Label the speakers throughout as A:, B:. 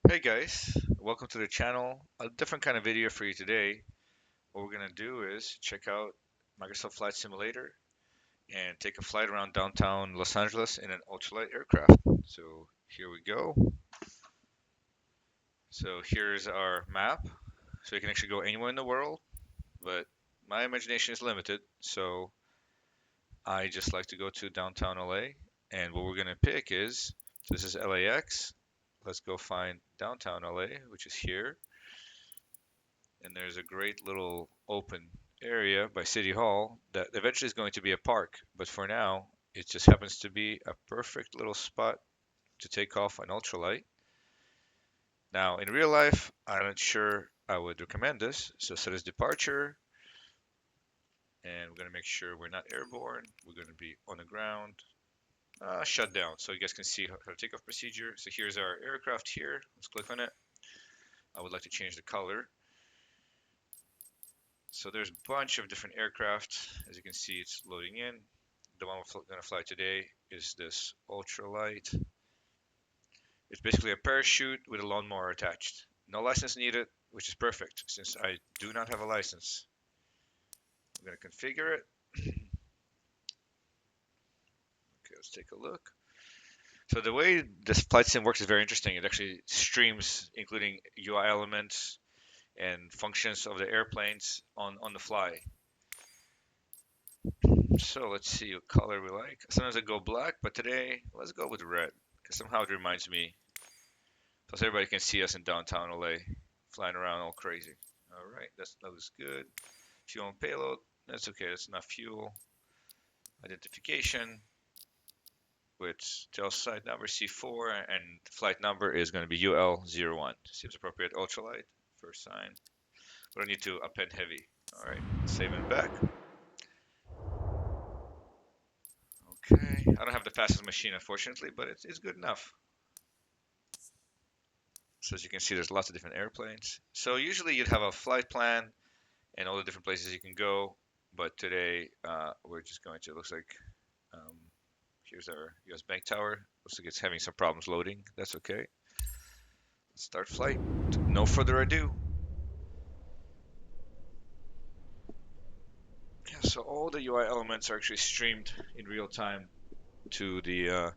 A: Hey guys, welcome to the channel. A different kind of video for you today. What we're gonna do is check out Microsoft Flight Simulator and take a flight around downtown Los Angeles in an ultralight aircraft. So here we go. So here's our map. So you can actually go anywhere in the world, but my imagination is limited. So I just like to go to downtown LA. And what we're gonna pick is, this is LAX. Let's go find downtown LA, which is here. And there's a great little open area by City Hall that eventually is going to be a park. But for now, it just happens to be a perfect little spot to take off an ultralight. Now, in real life, I'm not sure I would recommend this. So set as departure, and we're going to make sure we're not airborne. We're going to be on the ground, shut down, so you guys can see how to takeoff procedure. So here's our aircraft here. Let's click on it. I would like to change the color. So there's a bunch of different aircraft. As you can see, it's loading in. The one we're going to fly today is this ultralight. It's basically a parachute with a lawnmower attached. No license needed, which is perfect since I do not have a license. I'm going to configure it. Okay, let's take a look. So the way this flight sim works is very interesting. It actually streams, including UI elements and functions of the airplanes on the fly. So let's see what color we like. Sometimes I go black, but today let's go with red because somehow it reminds me. Plus everybody can see us in downtown LA flying around all crazy. All right, that looks good. Fuel and payload, that's okay. That's enough fuel. Identification with tail side number C4 and flight number is going to be UL01. Seems appropriate. Ultralight, first sign. We don't need to append heavy. All right, save and back. Okay, I don't have the fastest machine unfortunately, but it's good enough. So as you can see, there's lots of different airplanes. So usually you'd have a flight plan and all the different places you can go, but today we're just going to, looks like, here's our US Bank Tower. Looks like it's having some problems loading. That's okay. Let's start flight. No further ado. Yeah, so all the UI elements are actually streamed in real time to the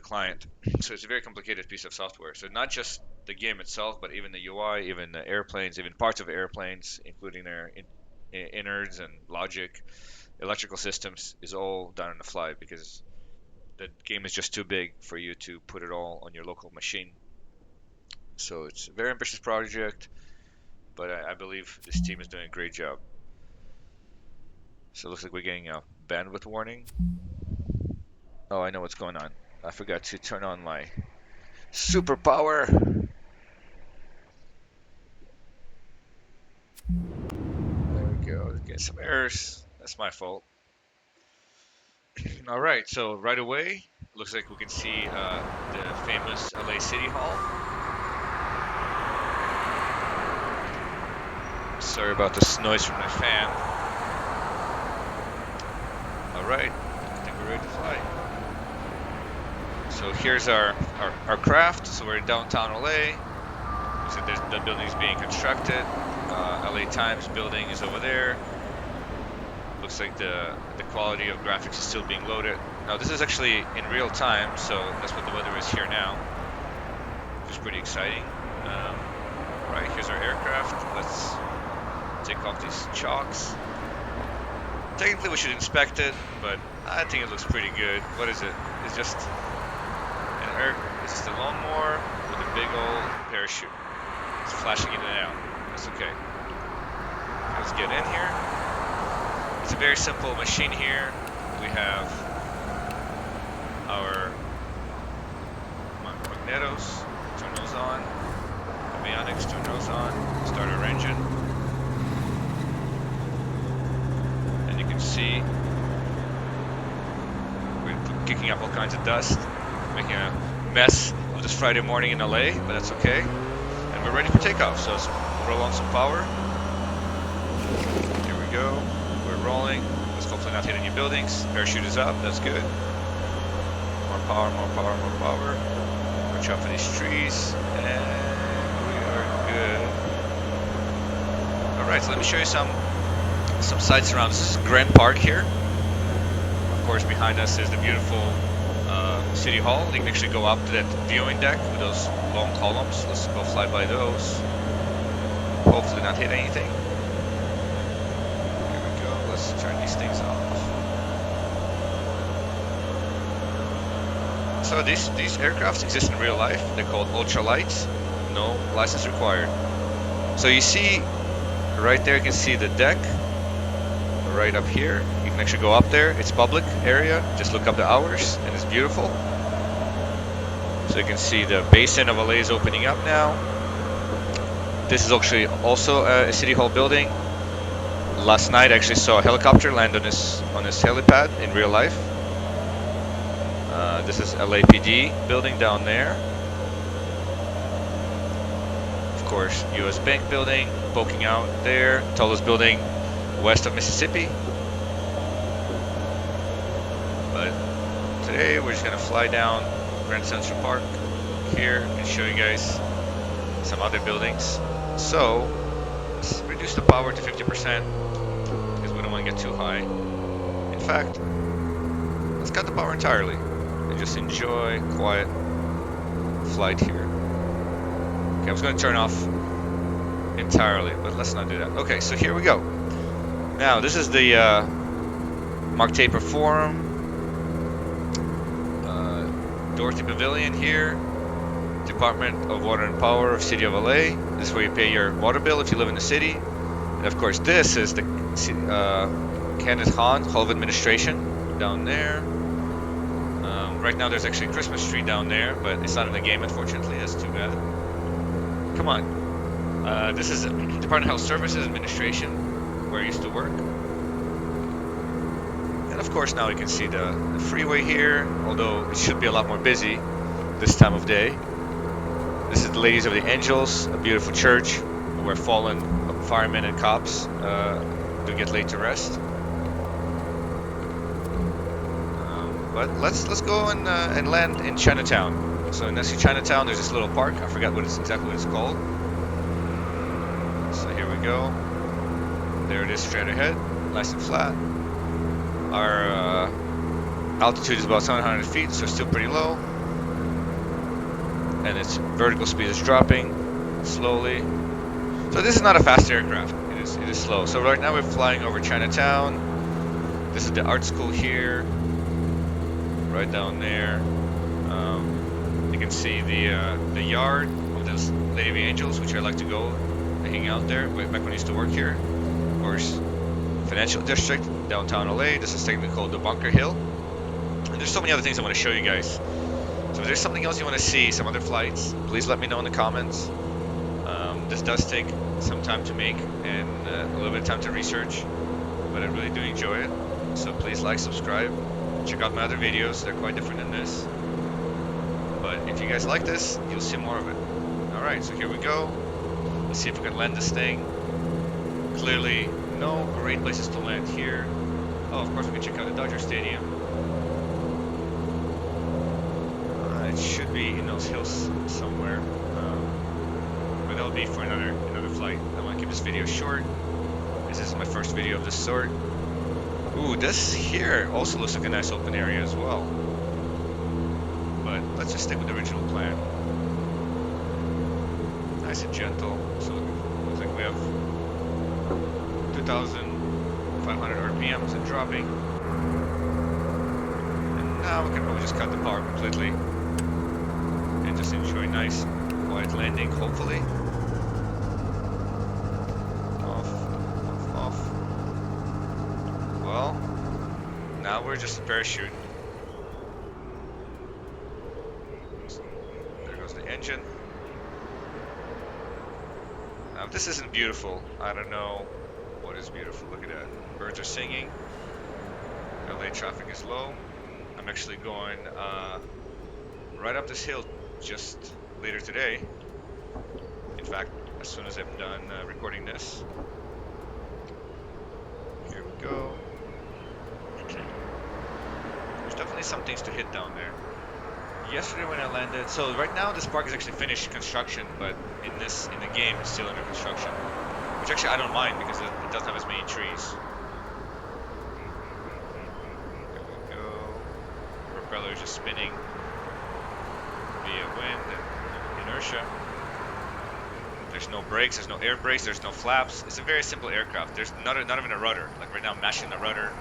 A: client. So it's a very complicated piece of software. So not just the game itself, but even the UI, even the airplanes, even parts of airplanes, including their innards and logic, electrical systems, is all done on the fly because the game is just too big for you to put it all on your local machine. So it's a very ambitious project, but I believe this team is doing a great job. So it looks like we're getting a bandwidth warning. Oh, I know what's going on. I forgot to turn on my superpower. There we go. Get some errors. That's my fault. All right. So right away, looks like we can see the famous LA City Hall. Sorry about this noise from my fan. All right. I think we're ready to fly. So here's our craft. So we're in downtown LA. So the building is being constructed. LA Times building is over there. Looks like the quality of graphics is still being loaded. Now this is actually in real time, so that's what the weather is here now, which is pretty exciting. Right, here's our aircraft. Let's take off these chocks. Technically we should inspect it, but I think it looks pretty good. What is it? It's just it's just a lawnmower with a big old parachute. It's flashing in and out. That's okay. Let's get in here. It's a very simple machine here. We have our magnetos. Turn those on. Avionics, turn those on. Start our engine. And you can see we're kicking up all kinds of dust, making a mess of this Friday morning in LA, but that's okay. And we're ready for takeoff, so let's roll on some power. Here we go. We're rolling. Let's hopefully not hit any buildings. Parachute is up. That's good. More power, more power, more power. Watch out for these trees. And Alright, so let me show you some sights around. This is Grand Park here. Of course, behind us is the beautiful City Hall. You can actually go up to that viewing deck with those long columns. Let's go fly by those. Hopefully not hit anything. Here we go. Let's turn these things off. So these aircrafts exist in real life. They're called ultralights. No license required. So you see right there, you can see the deck. Right up here, you can actually go up there. It's public area. Just look up the hours, and it's beautiful. So you can see the basin of LA is opening up now. This is actually also a City Hall building. Last night, I actually saw a helicopter land on this helipad in real life. This is LAPD building down there. Of course, U.S. Bank building poking out there. Tallest building west of Mississippi. But today we're just gonna fly down Grand Central Park here and show you guys some other buildings. So let's reduce the power to 50% because we don't want to get too high. In fact, let's cut the power entirely and just enjoy quiet flight here. Okay, I was gonna turn off entirely, but let's not do that. Okay, so here we go. Now, this is the Mark Taper Forum, Dorothy Pavilion here, Department of Water and Power of City of LA. This is where you pay your water bill if you live in the city. And of course, this is the Kenneth Hall of Administration down there. Right now, there's actually a Christmas tree down there, but it's not in the game, unfortunately. That's too bad. Come on. This is Department of Health Services Administration, where I used to work. And of course now we can see the freeway here, although it should be a lot more busy this time of day. This is the Ladies of the Angels, a beautiful church where fallen firemen and cops do get laid to rest. But let's go and land in Chinatown. So next to Chinatown there's this little park. I forgot exactly what it's called. So here we go. There it is straight ahead, nice and flat. Our altitude is about 700 feet, so it's still pretty low. And its vertical speed is dropping slowly. So this is not a fast aircraft, it is slow. So right now we're flying over Chinatown. This is the art school here, right down there. You can see the yard of this Lady of the Angels, which I like to go and hang out there back when I used to work here. Of course, Financial District, downtown LA. This is technically called the Bunker Hill. And there's so many other things I want to show you guys. So if there's something else you want to see, some other flights, please let me know in the comments. This does take some time to make and a little bit of time to research, but I really do enjoy it. So please like, subscribe, check out my other videos. They're quite different than this. But if you guys like this, you'll see more of it. Alright, so here we go. Let's see if we can land this thing. Clearly, no great places to land here. Oh, of course we can check out the Dodger Stadium. It should be in those hills somewhere. But that'll be for another flight. I want to keep this video short. This is my first video of this sort. Ooh, this here also looks like a nice open area as well. But let's just stick with the original plan. Nice and gentle. So it looks like we have 2,500 RPMs and dropping. And now we can probably just cut the power completely and just enjoy a nice quiet landing, hopefully. Off. Well, now we're just a parachute. There goes the engine. Now if this isn't beautiful, I don't know what is beautiful. Look at that. Birds are singing. LA traffic is low. I'm actually going right up this hill just later today. In fact, as soon as I'm done recording this. Here we go. There's definitely some things to hit down there. Yesterday when I landed, so right now this park is actually finished construction, but in the game it's still under construction, Which actually I don't mind because it doesn't have as many trees. There we go. Propeller is just spinning via wind and inertia. There's no brakes, there's no air brakes, there's no flaps. It's a very simple aircraft. There's not even a rudder. Like right now I'm mashing the rudder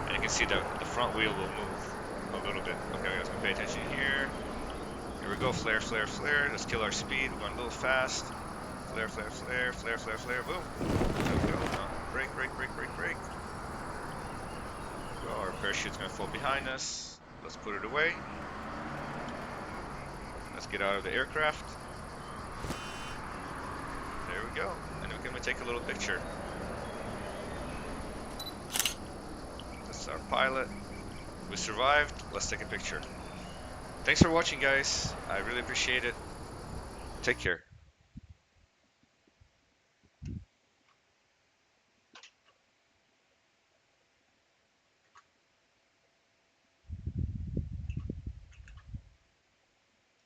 A: and you can see the front wheel will move a little bit. Okay, let's pay attention here. Here we go, flare, flare, flare. Let's kill our speed. We're going a little fast. Flare, flare, flare, flare, flare, flare, boom. There we go. Brake, brake, brake, brake, brake. Go. Our parachute's gonna fall behind us. Let's put it away. Let's get out of the aircraft. There we go. And we can take a little picture. This is our pilot. We survived. Let's take a picture. Thanks for watching, guys. I really appreciate it. Take care.